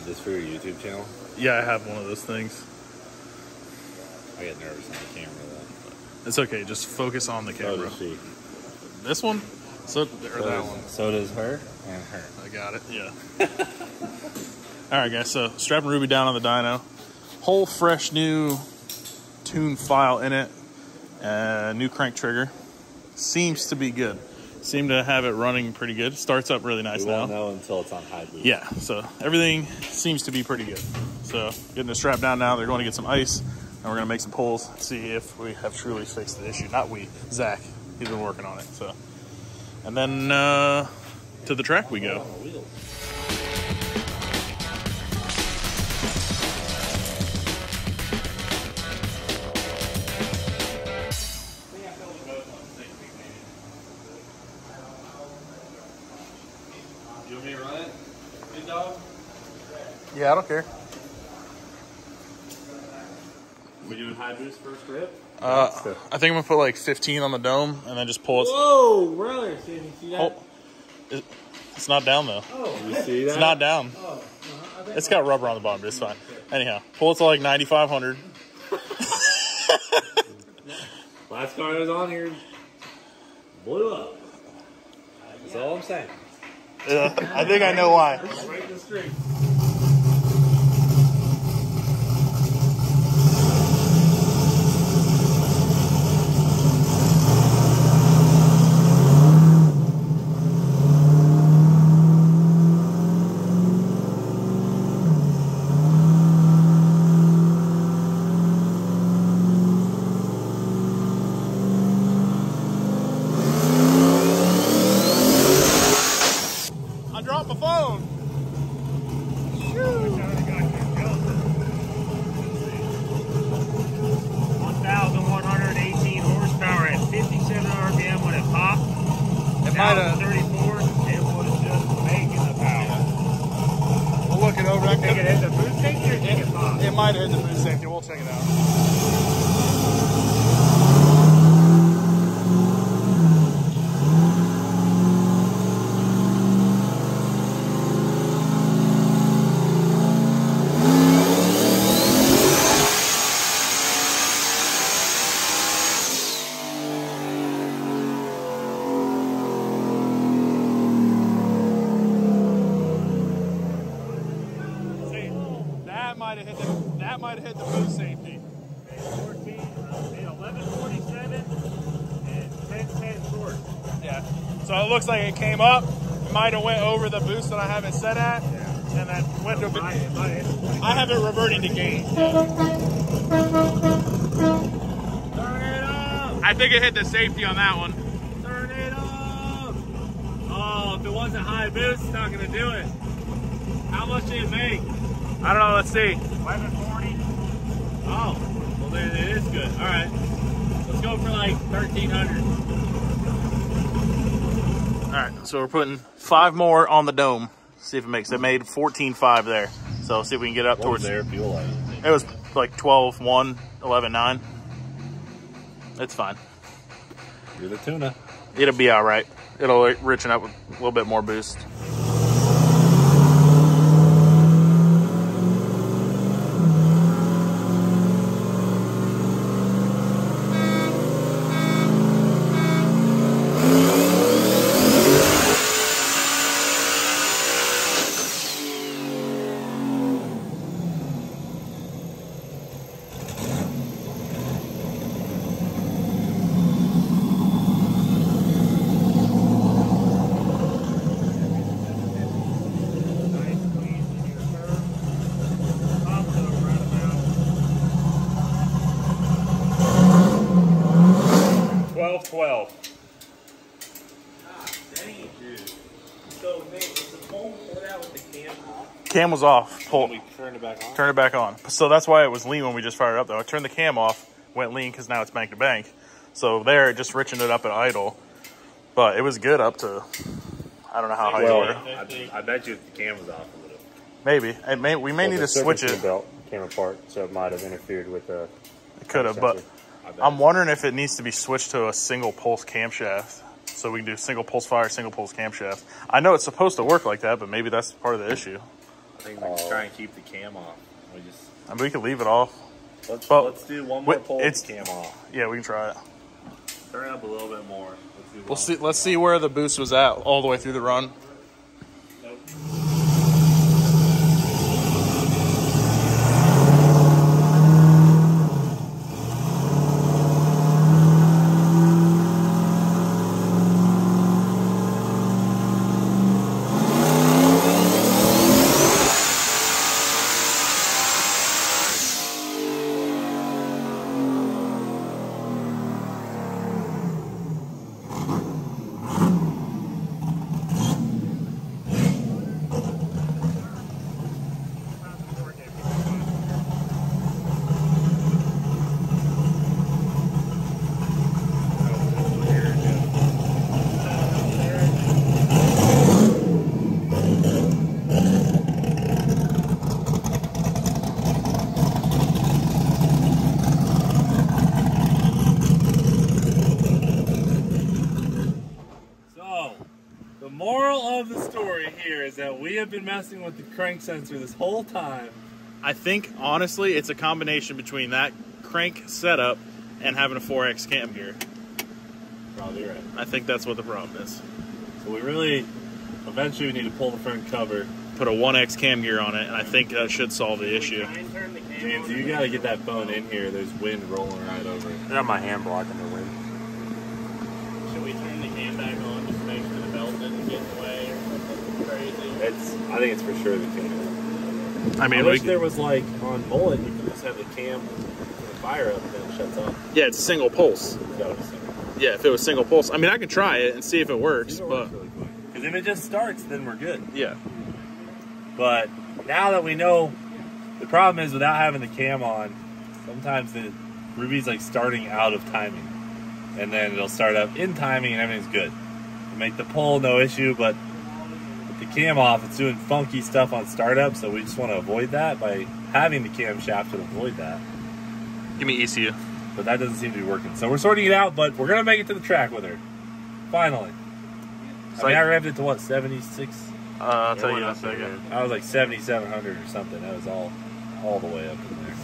this for your YouTube channel? Yeah, I have one of those things. I get nervous on the camera though. It's okay. Just focus on the camera. So does she. This one? Or that one? So does her and her. I got it. Yeah. All right, guys. So strapping Ruby down on the dyno. Whole fresh new tune file in it. New crank trigger. Seems to be good. Seem to have it running pretty good. Starts up really nice now. We won't know until it's on high boost. Yeah, so everything seems to be pretty good. So getting it strapped down now. They're going to get some ice, and we're going to make some pulls, see if we have truly fixed the issue. Not we, Zach. He's been working on it. So, and then to the track we go. You want me to run it? Good dog? Yeah, I don't care. We doing high boost first rip? I think I'm gonna put like 15 on the dome and then just pull it. Whoa, brother! See that? It's not down though. Oh, you see that? It's not down. Oh, It's got rubber on the bottom, but it's fine. Anyhow, pull it to like 9,500. Last car that was on here blew up. That's all I'm saying. Yeah, I think I know why. Right in the street. I dropped my phone. 1,118 horsepower at 57 RPM when it popped. It might have. 34, it was just making the power. We'll look it over. I think it hit the boost safety or think it popped? It might have hit the boost safety. We'll check it out. That might have hit the boost safety. 1147 and 1010 short. Yeah. So it looks like it came up. It might have went over the boost that I have it set at. Yeah. And then went to I have it reverting to gain. Turn it up! I think it hit the safety on that one. Turn it up! Oh, if it wasn't high boost, it's not going to do it. How much did it make? I don't know. Let's see. 1140. Oh, well then it is good. All right, let's go for like 1,300. All right, so we're putting 5 more on the dome. See if it makes it. Made 14.5 there. So see if we can get up towards their fuel light. It was like 12.1, 11.9. It's fine. You're the tuna. It'll be all right. It'll richen up with a little bit more boost. Cam was off. Pull. We turned it back on? Turn it back on. So that's why it was lean when we just fired it up, though. I turned the cam off, went lean because now it's bank to bank. So there, it just richened it up at idle. But it was good up to, I don't know how high you were. I bet you if the cam was off, it would have. Maybe. We may need to switch it. Belt came apart, so it might have interfered with the. It could have, but I'm wondering if it needs to be switched to a single pulse camshaft. So we can do single pulse fire, single pulse camshaft. I know it's supposed to work like that, but maybe that's part of the issue. I think we can try and keep the cam off. We just. I mean, we could leave it off. Let's do one more pull with the cam off. Yeah, we can try it. Turn it up a little bit more. Let's see where the boost was at all the way through the run. Nope. The moral of the story here is that we have been messing with the crank sensor this whole time. I think, honestly, it's a combination between that crank setup and having a 4X cam gear. Probably right. I think that's what the problem is. So we really, eventually we need to pull the front cover. Put a 1X cam gear on it, and I think that should solve the issue. James, you gotta get that phone in here. There's wind rolling right over it. I got my hand blocking the wind. Should we turn the cam back on just to make sure the belt doesn't get in the way or something crazy? I think it's for sure the cam. I mean, I wish there was like on Bullet, you can just have the cam fire up and then it shuts off. yeah, it's a single pulse. That would be simple. Yeah, if it was single pulse. I mean, I can try it and see if it works, but really quick. Because if it just starts, then we're good. yeah. But now that we know, the problem is without having the cam on, sometimes the Ruby's like starting out of timing. And then it'll start up in timing and everything's good. You make the pull, no issue, but with the cam off, it's doing funky stuff on startup, so we just want to avoid that by having the cam shaft to avoid that. Give me ECU. But that doesn't seem to be working. So we're sorting it out, but we're going to make it to the track with her. Finally. I mean, I revved it to what, 76? I'll tell you in a second. I was like 7,700 or something. That was all the way up in there.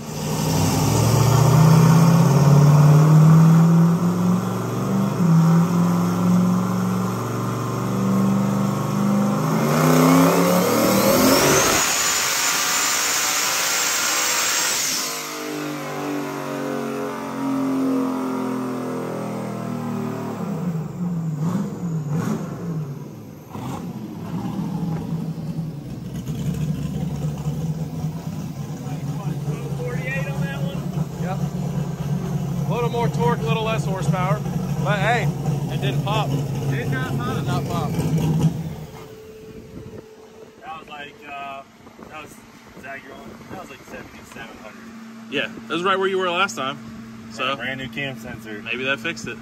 A little more torque, a little less horsepower. But hey, it didn't pop. It did not pop. Did not pop. That was like, Zach, that was like 7,700. Yeah, that was right where you were last time. So Brand new cam sensor. maybe that fixed it.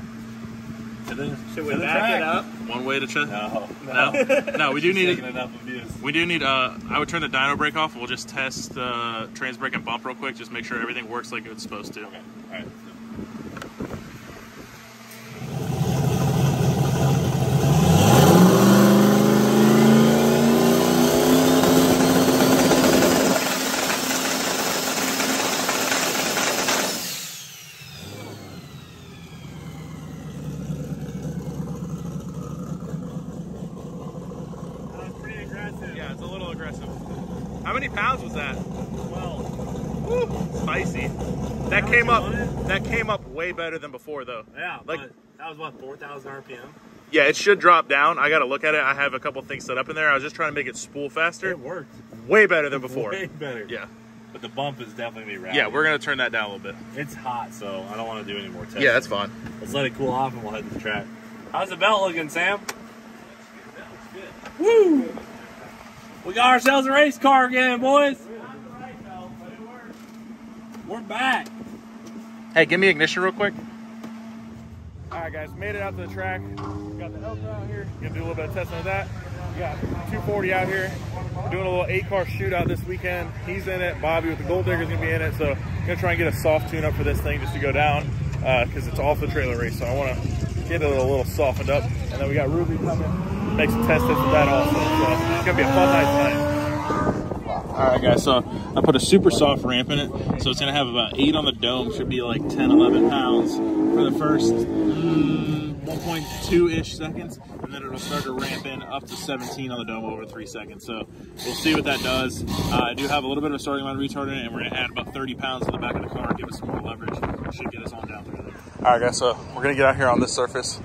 Should we back it up? One way to check. No. No, we do need taking enough abuse. We do need. I would turn the dyno brake off. We'll just test the trans brake and bump real quick. Just make sure everything works like it's supposed to. Okay. All right. Yeah, it's a little aggressive. How many pounds was that? 12. Woo, spicy. That came up way better than before though. Yeah, like but that was what, 4,000 RPM? yeah, it should drop down. I got to look at it. I have a couple things set up in there. I was just trying to make it spool faster. It worked. Way better than before. Way better. Yeah. But the bump is definitely rad. Yeah, we're gonna turn that down a little bit. It's hot, so I don't want to do any more testing. Yeah, that's fine. Let's let it cool off and we'll head to the track. How's the belt looking, Sam? Woo! We got ourselves a race car again, boys. We're back. Hey, give me ignition real quick. All right, guys, made it out to the track. Got the Elka out here. Gonna do a little bit of testing of that. We got 240 out here. We're doing a little 8-car shootout this weekend. He's in it. Bobby with the Gold Digger's gonna be in it. So I'm gonna try and get a soft tune up for this thing just to go down because it's off the trailer race. So I want to get it a little softened up. And then we got Ruby coming. Make some test hits with that also. So it's gonna be a fun night tonight. Alright guys, so I put a super soft ramp in it, so it's going to have about 8 on the dome, should be like 10, 11 pounds for the first 1.2-ish seconds, and then it'll start to ramp in up to 17 on the dome over 3 seconds. So we'll see what that does. I do have a little bit of a starting amount of retard in it, and we're going to add about 30 pounds to the back of the car, give us some more leverage. It should get us on down through there. Alright guys, so we're going to get out here on this surface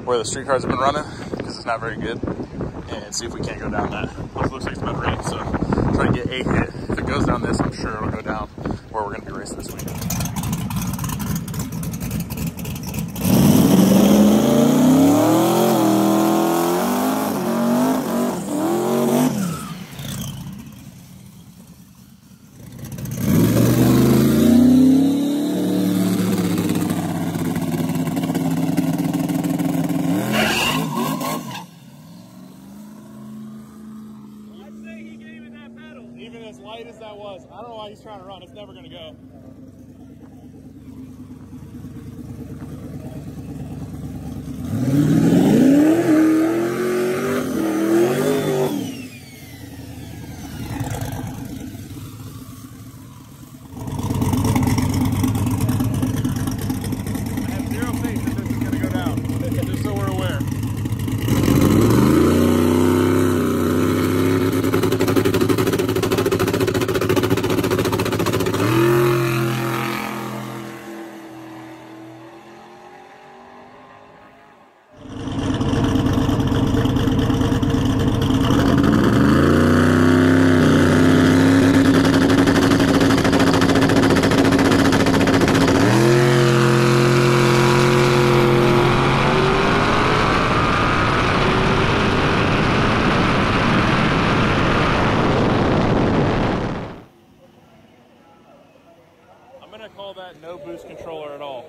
where the street cars have been running, because it's not very good, and see if we can't go down that. It looks like it's about ready, so try to get a hit. If it goes down this, I'm sure it'll go down where we're going to be racing this weekend. Even as light as that was, I don't know why he's trying to run. It's never going to go. I have zero faith that this is going to go down, just so we're aware. Call that no boost controller at all.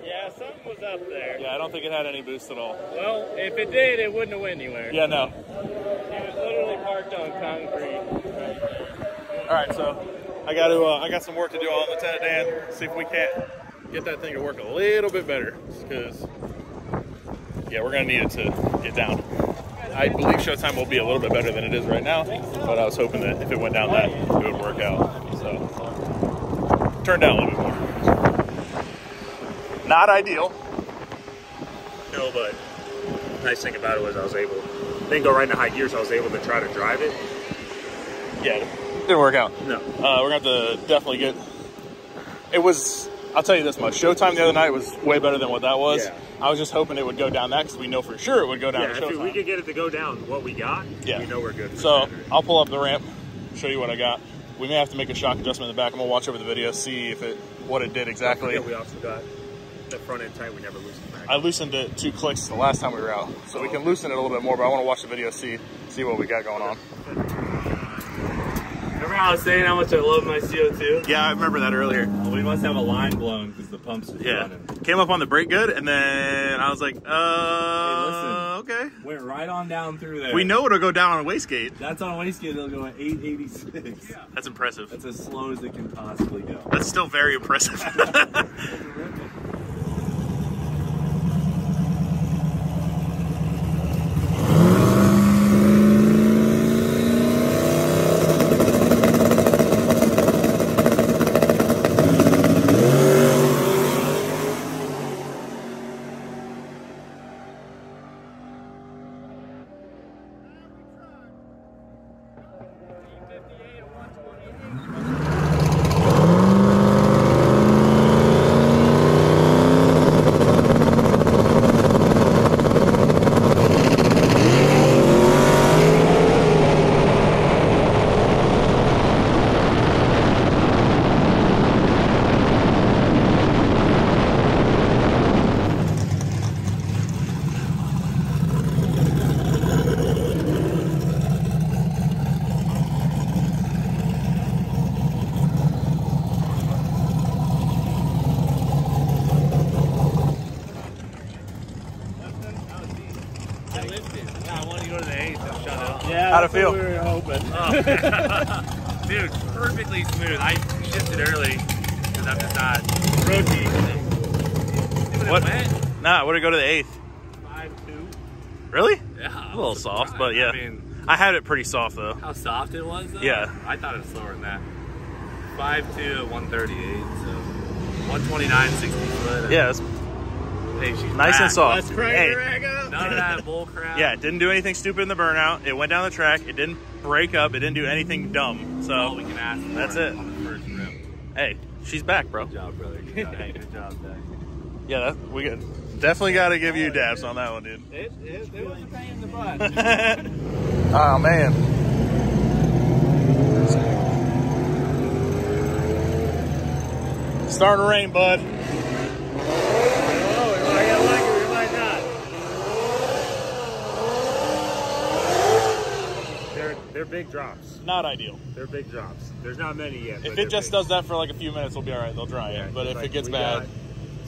Yeah, something was up there. Yeah, I don't think it had any boost at all. Well, if it did, it wouldn't have went anywhere. Yeah, no. It was literally parked on concrete. All right, so I got some work to do on Lieutenant Dan. See if we can't get that thing to work a little bit better, because yeah, we're gonna need it to get down. I believe showtime will be a little bit better than it is right now, but I was hoping that if it went down that, it would work out. So turn down a little bit more. Not ideal. No, but the nice thing about it was I was able, didn't go right into high gear, so I was able to try to drive it. Yeah, it didn't work out. No. We're gonna have to definitely get, it was, I'll tell you this much, showtime the other night was way better than what that was. Yeah. I was just hoping it would go down that, because we know for sure it would go down to Yeah, showtime. if we could get it to go down what we got, Yeah. we know we're good. So I'll pull up the ramp, show you what I got. We may have to make a shock adjustment in the back. I'm gonna watch over the video, see if what it did exactly. We also got the front end tight. We never loosened back. I loosened it 2 clicks the last time we were out, so we can loosen it a little bit more. But I want to watch the video, see what we got going on. Remember how I was saying how much I love my CO2? Yeah, I remember that earlier. Well, we must have a line blown because the pump's running. Came up on the brake good, and then I was like, okay. Went right on down through there. We know it'll go down on a wastegate. That's on a wastegate, it'll go at 886. Yeah. That's impressive. That's as slow as it can possibly go. That's still very impressive. Yeah, How'd it feel? we were hoping. Dude, perfectly smooth. I shifted early because I'm just not rookie. What? Nah, where'd it go to the 8th? 5.2. Really? Yeah. A little soft, but yeah. I mean, I had it pretty soft though. How soft it was though? Yeah. I thought it was slower than that. 5.2 at 138, so 129, 60 foot. Yeah, it's Hey, she's nice back. and soft. Let's crank Hey, her rag up. None of that bull crap. yeah, it didn't do anything stupid in the burnout. It went down the track. It didn't break up. It didn't do anything dumb. That's all So we can ask for that's it. on the first rip. hey, she's back, bro. Good job, brother. Good job. Hey, good job, Dad. Yeah, we definitely got to give you daps on that one, dude. It was a pain in the butt. Oh man. Starting to rain, bud. Oh, we might like it, we might not. They're big drops. Not ideal. They're big drops. There's not many yet. If it just does that for like a few minutes, we'll be all right. They'll dry in. But if it gets bad,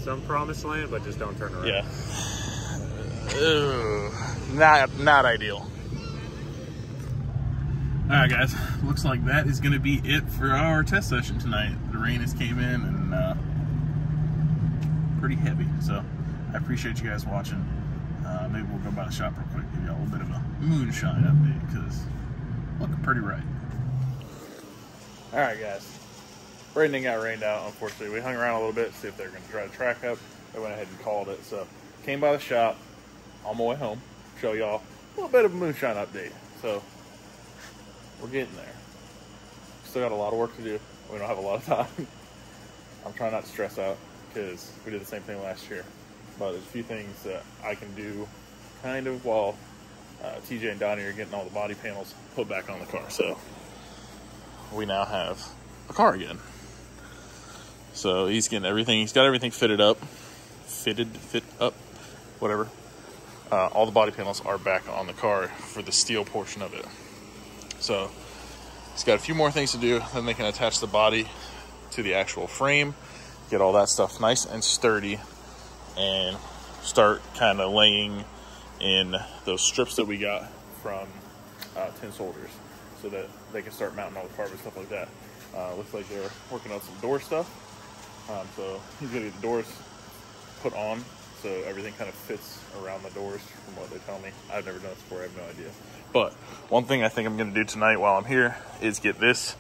some promised land, but just don't turn around. yeah. Ugh. Not ideal. All right, guys. Looks like that is going to be it for our test session tonight. The rain has came in and pretty heavy. So I appreciate you guys watching. Maybe we'll go by the shop real quick, give you all a bit of a moonshine update because looking pretty right. All right, guys. Braden got rained out, unfortunately. We hung around a little bit to see if they were going to try to track up. They went ahead and called it. So came by the shop on my way home, show y'all a little bit of a moonshine update. So we're getting there. Still got a lot of work to do. We don't have a lot of time. I'm trying not to stress out because we did the same thing last year. But there's a few things that I can do kind of while TJ and Donnie are getting all the body panels put back on the car. So we now have a car again. So he's getting everything. He's got everything fit up, whatever. All the body panels are back on the car for the steel portion of it. So he's got a few more things to do. Then they can attach the body to the actual frame, get all that stuff nice and sturdy, and start kind of laying in those strips that we got from Tin Soldiers so that they can start mounting all the carbon, stuff like that. Looks like they're working on some door stuff. So he's gonna get the doors put on so everything kind of fits around the doors from what they tell me. I've never done this before, I have no idea. But one thing I think I'm gonna do tonight while I'm here is get this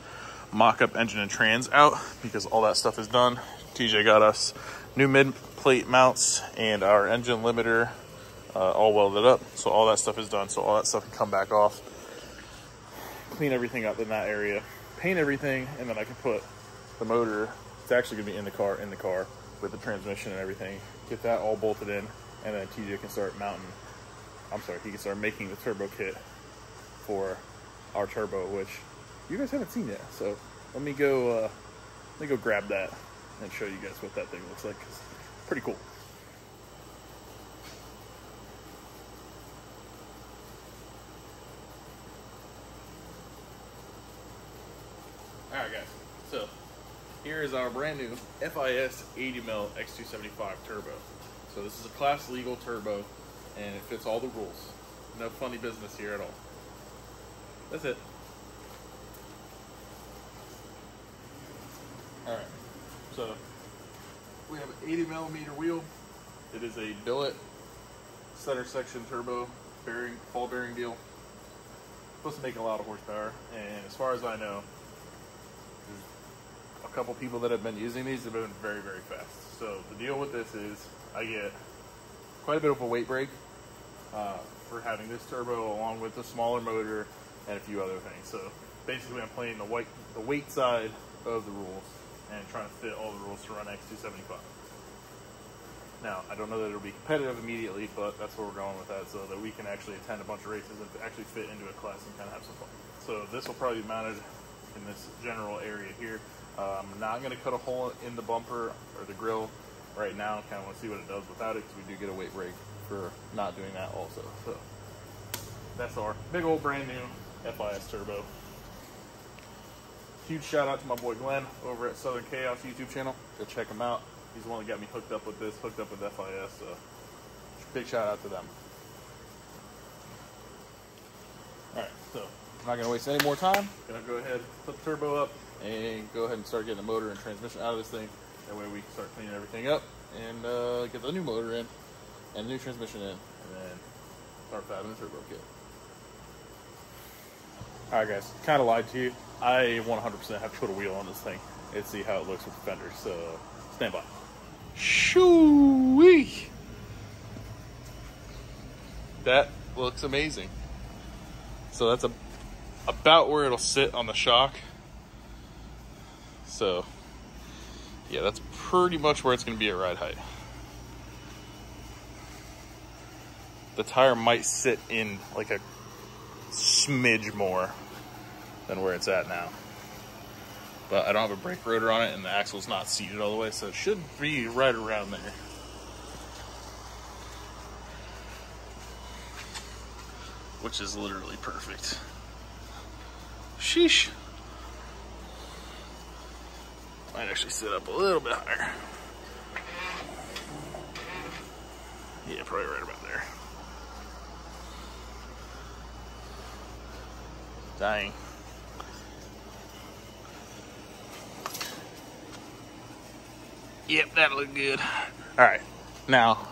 mock-up engine and trans out because all that stuff is done. TJ got us new mid-plate mounts and our engine limiter all welded up. So all that stuff is done. So all that stuff can come back off, clean everything up in that area, paint everything, and then I can put the motor, it's actually gonna be in the car with the transmission and everything, get that all bolted in, and then TJ can start he can start making the turbo kit for our turbo, which you guys haven't seen yet. So let me go grab that and show you guys what that thing looks like, 'cause it's pretty cool. Alright guys, so here is our brand new FIS 80mm X275 turbo. So this is a class legal turbo and it fits all the rules. No funny business here at all. That's it. Alright, so we have an 80mm wheel. It is a billet center section turbo bearing, ball bearing deal. Supposed to make a lot of horsepower, and as far as I know, there's a couple people that have been using these have been very, very fast. So the deal with this is I get quite a bit of a weight break for having this turbo along with the smaller motor and a few other things. So basically I'm playing the weight side of the rules and trying to fit all the rules to run X275. Now, I don't know that it'll be competitive immediately, but that's where we're going with that, so that we can actually attend a bunch of races and actually fit into a class and kind of have some fun. So this will probably be mounted in this general area here. I'm not going to cut a hole in the bumper or the grill right now. Kind of want to see what it does without it, because we do get a weight break for not doing that also. So that's our big old brand new FIS turbo. Huge shout out to my boy Glenn over at Southern Chaos YouTube channel. Go check him out. He's the one that got me hooked up with this, hooked up with FIS. So big shout out to them. All right, so I'm not gonna waste any more time. Gonna go ahead, put the turbo up, and go ahead and start getting the motor and transmission out of this thing. That way we can start cleaning everything up and get the new motor in and the new transmission in, and then start fabbing the turbo kit. All right, guys, kind of lied to you. I 100% have to put a wheel on this thing and see how it looks with the fenders. So stand by. Shoo-wee! That looks amazing. So that's about where it'll sit on the shock. So yeah, that's pretty much where it's going to be at ride height. The tire might sit in like a smidge more than where it's at now. But I don't have a brake rotor on it, and the axle's not seated all the way, so it should be right around there. Which is literally perfect. Sheesh. Might actually sit up a little bit higher. Yeah, probably right about there. Dang. Yep, that'll look good. All right, now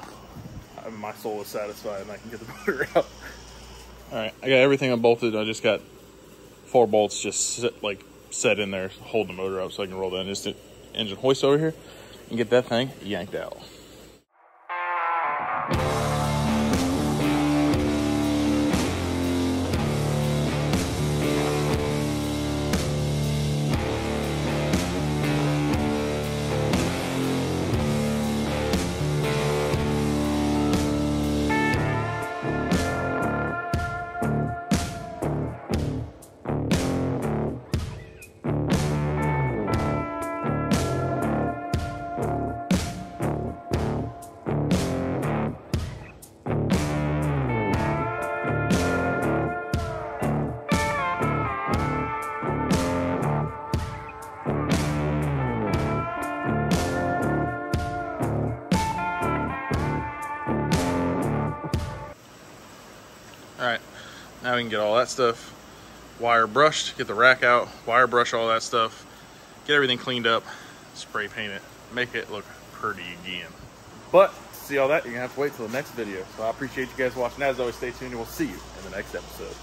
my soul is satisfied and I can get the motor out. All right, I got everything unbolted. I just got 4 bolts just set in there, holding the motor up so I can roll the engine hoist over here and get that thing yanked out. Alright, now we can get all that stuff wire brushed, get the rack out, wire brush all that stuff, get everything cleaned up, spray paint it, make it look pretty again. But to see all that, you're going to have to wait till the next video. So I appreciate you guys watching. As always, stay tuned and we'll see you in the next episode.